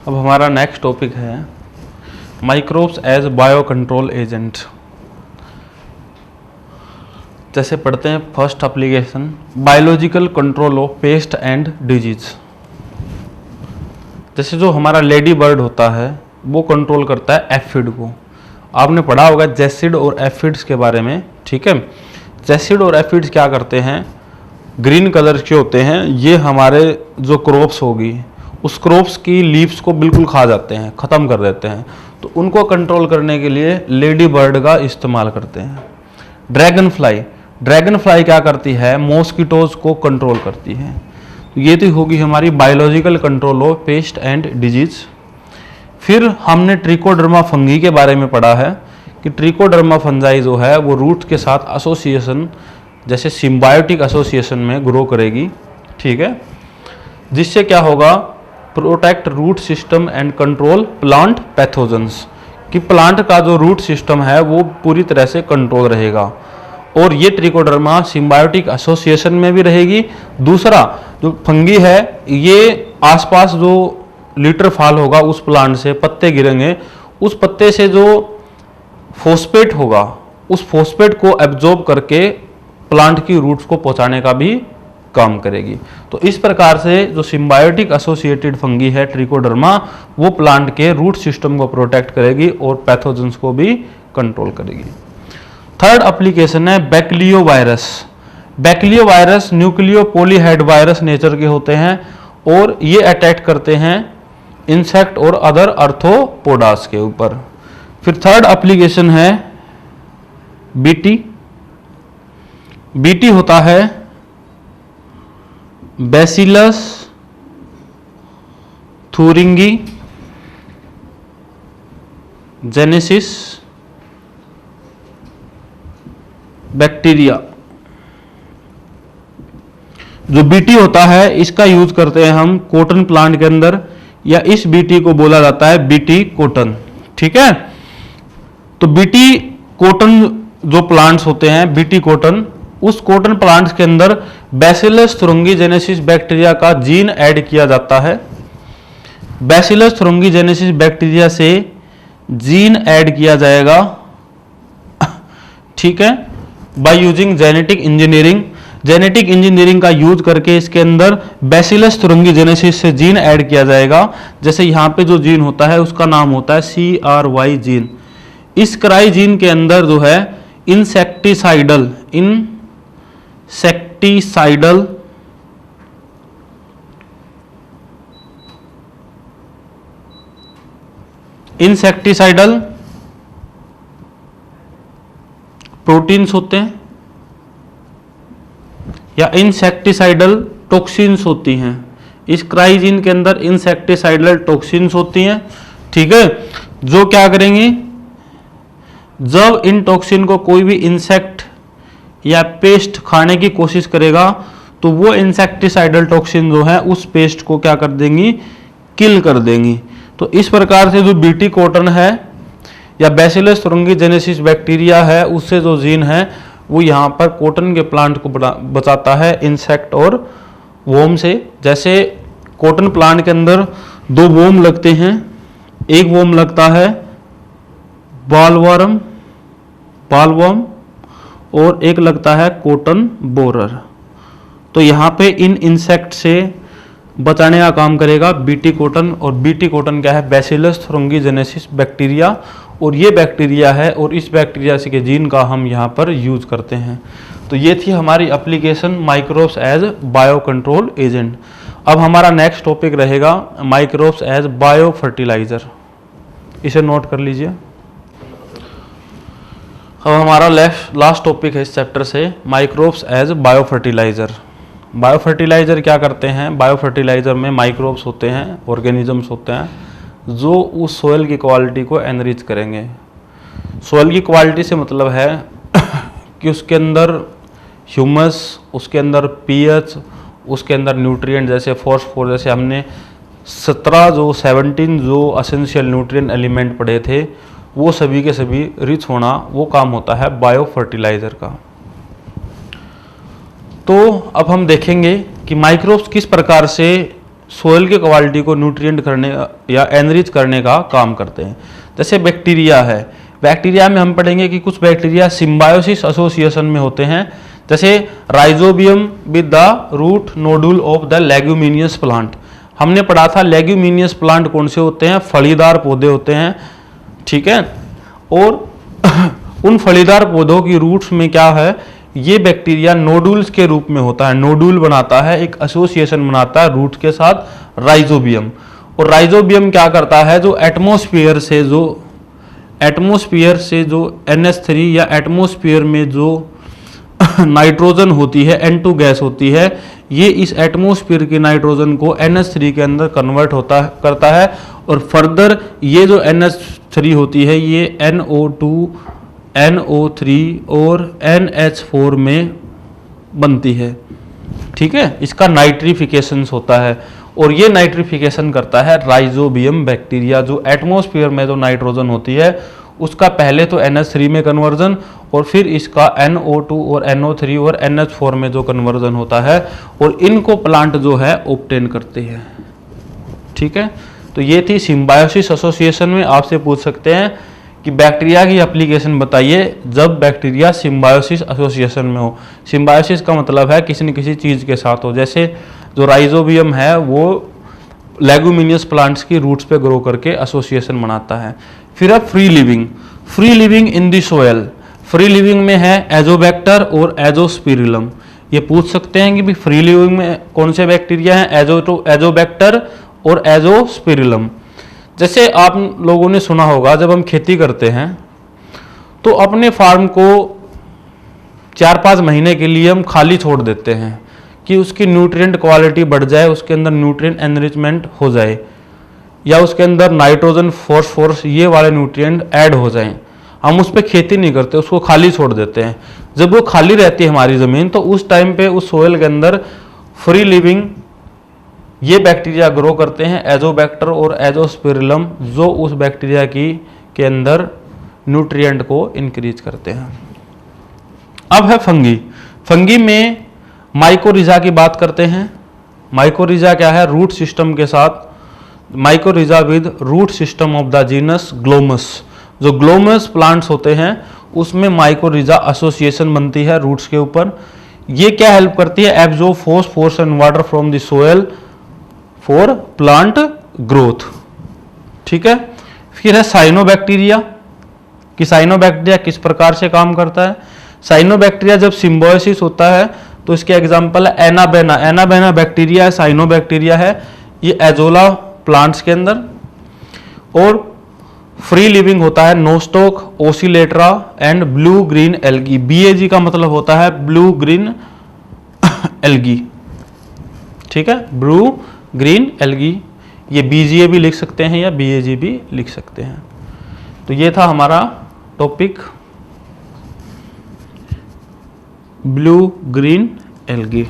अब हमारा next topic है microbes as bio control agent. जैसे पढ़ते हैं first application, biological control of pest and disease. जैसे जो हमारा लेडी बर्ड होता है वो कंट्रोल करता है एफिड को। आपने पढ़ा होगा जैसिड और एफिड्स के बारे में, ठीक है। जैसिड और एफिड्स क्या करते हैं, ग्रीन कलर के होते हैं, ये हमारे जो क्रॉप्स होगी उस क्रॉप्स की लीव्स को बिल्कुल खा जाते हैं, ख़त्म कर देते हैं। तो उनको कंट्रोल करने के लिए लेडी बर्ड का इस्तेमाल करते हैं। ड्रैगन फ्लाई क्या करती है, मॉस्किटोज को कंट्रोल करती है। तो ये तो होगी हमारी biological control of pest and disease. फिर हमने ट्रिकोडर्मा फंगी के बारे में पढ़ा है कि ट्रिकोडर्मा फंजाई जो है वो रूट के साथ एसोसिएशन, जैसे सिम्बायोटिक एसोसिएशन में ग्रो करेगी, ठीक है, जिससे क्या होगा, protect root system and control plant pathogens, कि प्लांट का जो रूट सिस्टम है वो पूरी तरह से कंट्रोल रहेगा। और ये ट्रिकोडर्मा सिम्बायोटिक एसोसिएशन में भी रहेगी। दूसरा जो फंगी है ये आसपास जो लीटर फॉल होगा उस प्लांट से, पत्ते गिरेंगे, उस पत्ते से जो फॉस्फेट होगा उस फॉस्फेट को एब्जॉर्ब करके प्लांट की रूट्स को पहुंचाने का भी काम करेगी। तो इस प्रकार से जो सिम्बायोटिक एसोसिएटेड फंगी है ट्रिकोडर्मा, वो प्लांट के रूट सिस्टम को प्रोटेक्ट करेगी और पैथोजेंस को भी कंट्रोल करेगी। थर्ड एप्लीकेशन है बैक्टीरियोवायरस। बैक्टीरियोवायरस न्यूक्लियो पॉलीहेड वायरस नेचर के होते हैं और ये अटैक करते हैं इंसेक्ट और अदर आर्थ्रोपोडास के ऊपर। फिर थर्ड एप्लीकेशन है बीटी होता है बैसिलस थूरिंगी जेनेसिस बैक्टीरिया। जो बीटी होता है इसका यूज करते हैं हम कॉटन प्लांट के अंदर, या इस बीटी को बोला जाता है बीटी कॉटन, ठीक है। तो बीटी कॉटन जो प्लांट्स होते हैं बीटी कॉटन, उस कॉटन प्लांट्स के अंदर बैसिलस थुरिंगीजेनेसिस बैक्टीरिया का जीन ऐड किया जाता है। बैसिलस थुरिंगीजेनेसिस बैक्टीरिया से जीन ऐड किया जाएगा, ठीक है, by using genetic engineering. Genetic engineering का यूज करके इसके अंदर बैसिलस थुरिंगीजेनेसिस से जीन ऐड किया जाएगा। जैसे यहाँ पे जो जीन होता है उसका नाम होता है CRY जीन। इस क्राई जीन के अंदर जो है इंसेक्टिसाइडल प्रोटीन्स होते हैं या इंसेक्टिसाइडल टॉक्सिन्स होती हैं। इस क्राइजीन के अंदर इंसेक्टिसाइडल टॉक्सिन्स होती हैं, ठीक है, जो क्या करेंगी, जब इन टॉक्सिन को कोई भी इंसेक्ट या पेस्ट खाने की कोशिश करेगा तो वो इंसेक्टिसाइडल टॉक्सिन जो है उस पेस्ट को क्या कर देंगी, किल कर देंगी। तो इस प्रकार से जो बीटी कॉटन है या बैसिलस थुरिंगीजेनेसिस बैक्टीरिया है उससे जो जीन है वो यहाँ पर कॉटन के प्लांट को बचाता है इंसेक्ट और वोम से। जैसे कॉटन प्लांट के अंदर दो वोम लगते हैं, एक वोम लगता है बालवर्म और एक लगता है कॉटन बोरर। तो यहाँ पे इन इंसेक्ट से बचाने का काम करेगा बीटी कॉटन। और बीटी कॉटन क्या है, बैसिलस थुरिंगीजेनेसिस बैक्टीरिया, और ये बैक्टीरिया है और इस बैक्टीरिया से के जीन का हम यहाँ पर यूज करते हैं। तो ये थी हमारी application microbes as bio control agent. अब हमारा नेक्स्ट टॉपिक रहेगा माइक्रोब्स एज बायो फर्टिलाइजर। इसे नोट कर लीजिए। अब हमारा लास्ट टॉपिक है इस चैप्टर से microbes as bio fertilizer. Bio fertilizer क्या करते हैं, बायो फर्टिलाइजर में माइक्रोब्स होते हैं, ऑर्गेनिजम्स होते हैं जो उस सोयल की क्वालिटी को एनरिच करेंगे। सोयल की क्वालिटी से मतलब है कि उसके अंदर ह्यूमस, उसके अंदर पीएच, उसके अंदर न्यूट्रिएंट जैसे फॉस्फोर, जैसे हमने 17 जो एसेंशियल न्यूट्रिएंट एलिमेंट पढ़े थे वो सभी के सभी रिच होना, वो काम होता है बायो फर्टिलाइजर का। तो अब हम देखेंगे कि माइक्रोब्स किस प्रकार से सोयल की क्वालिटी को न्यूट्रिएंट करने या एनरिच करने का काम करते हैं। जैसे बैक्टीरिया है, बैक्टीरिया में हम पढ़ेंगे कि कुछ बैक्टीरिया सिम्बायोसिस एसोसिएशन में होते हैं, जैसे rhizobium with the root nodule of the leguminous plant. हमने पढ़ा था लेग्यूमिनियस प्लांट कौन से होते हैं, फलीदार पौधे होते हैं, ठीक है। और उन फलीदार पौधों की रूट्स में क्या है, ये बैक्टीरिया नोडुल्स के रूप में होता है, नोडुल बनाता है, एक एसोसिएशन बनाता है रूट के साथ राइजोबियम। और राइजोबियम क्या करता है, जो एटमॉस्फेयर से जो NH3 या एटमॉस्फेयर में जो नाइट्रोजन होती है, N2 गैस होती है, ये इस एटमॉस्फेयर की नाइट्रोजन को NH3 के अंदर कन्वर्ट करता है और फर्दर ये जो NH3 होती है ये NO2, NO3 और NH4 में बनती है, ठीक है। इसका नाइट्रिफिकेशन होता है और ये नाइट्रिफिकेशन करता है राइजोबियम बैक्टीरिया। जो एटमॉस्फेयर में जो नाइट्रोजन होती है उसका पहले तो NH3 में कन्वर्जन और फिर इसका NO2 और NO3 और NH4 में जो कन्वर्जन होता है, और इनको प्लांट जो है ऑब्टेन करते हैं, ठीक है। तो ये थी सिम्बायोसिस एसोसिएशन में। आपसे पूछ सकते हैं कि बैक्टीरिया की एप्लीकेशन बताइए जब बैक्टीरिया सिम्बायोसिस एसोसिएशन में हो। सिम्बायोसिस का मतलब है किसी न किसी चीज़ के साथ हो, जैसे जो राइजोबियम है वो लेगुमिनियस प्लांट्स की रूट्स पे ग्रो करके एसोसिएशन बनाता है। फिर अब free living in the soil. Free living में है एजोबैक्टर और एजोस्पिरिलम। ये पूछ सकते हैं कि भी फ्री लिविंग में कौन से बैक्टीरिया हैं, एजोबैक्टर और एजोस्पिरिलम। जैसे आप लोगों ने सुना होगा जब हम खेती करते हैं तो अपने फार्म को 4-5 महीने के लिए हम खाली छोड़ देते हैं कि उसकी न्यूट्रिएंट क्वालिटी बढ़ जाए, उसके अंदर न्यूट्रिएंट एनरिचमेंट हो जाए या उसके अंदर नाइट्रोजन, फॉस्फोरस ये वाले न्यूट्रिएंट ऐड हो जाएं। हम उस पर खेती नहीं करते, उसको खाली छोड़ देते हैं। जब वो खाली रहती है हमारी ज़मीन तो उस टाइम पे उस सोयल के अंदर फ्री लिविंग ये बैक्टीरिया ग्रो करते हैं, एजोबैक्टर और एजोस्पिरिलम, जो उस बैक्टीरिया के अंदर न्यूट्रिएंट को इंक्रीज करते हैं। अब है फंगी में माइकोरिजा की बात करते हैं। माइकोरिजा क्या है, रूट सिस्टम के साथ, mycorrhiza with root system of the genus Glomus. जो ग्लोमस प्लांट्स होते हैं उसमें माइकोरिजा एसोसिएशन बनती है रूट्स के ऊपर। ये क्या हेल्प करती है, absorb phosphorus and water from the soil for plant growth, ठीक है। फिर है साइनोबैक्टीरिया कि साइनोबैक्टीरिया किस प्रकार से काम करता है। साइनोबैक्टीरिया जब सिम्बायोसिस होता है तो इसके एग्जांपल है एनाबेना बैक्टीरिया, साइनोबैक्टीरिया है, ये एजोला प्लांट्स के अंदर। और फ्री लिविंग होता है Nostoc, Oscillatoria and blue green algae. BAG का मतलब होता है ब्लू ग्रीन एल्गी, ठीक है, ब्लू ग्रीन एल्गी। ये BGA भी लिख सकते हैं या BAG भी लिख सकते हैं। तो ये था हमारा टॉपिक ब्लू ग्रीन एल्गी।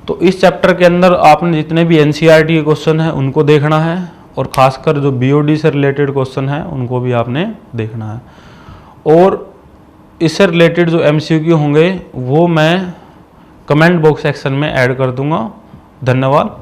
तो इस चैप्टर के अंदर आपने जितने भी NCERT के क्वेश्चन हैं उनको देखना है और खासकर जो BOD से रिलेटेड क्वेश्चन है उनको भी आपने देखना है। और इससे रिलेटेड जो MCQ होंगे वो मैं कमेंट बॉक्स सेक्शन में ऐड कर दूंगा। धन्यवाद।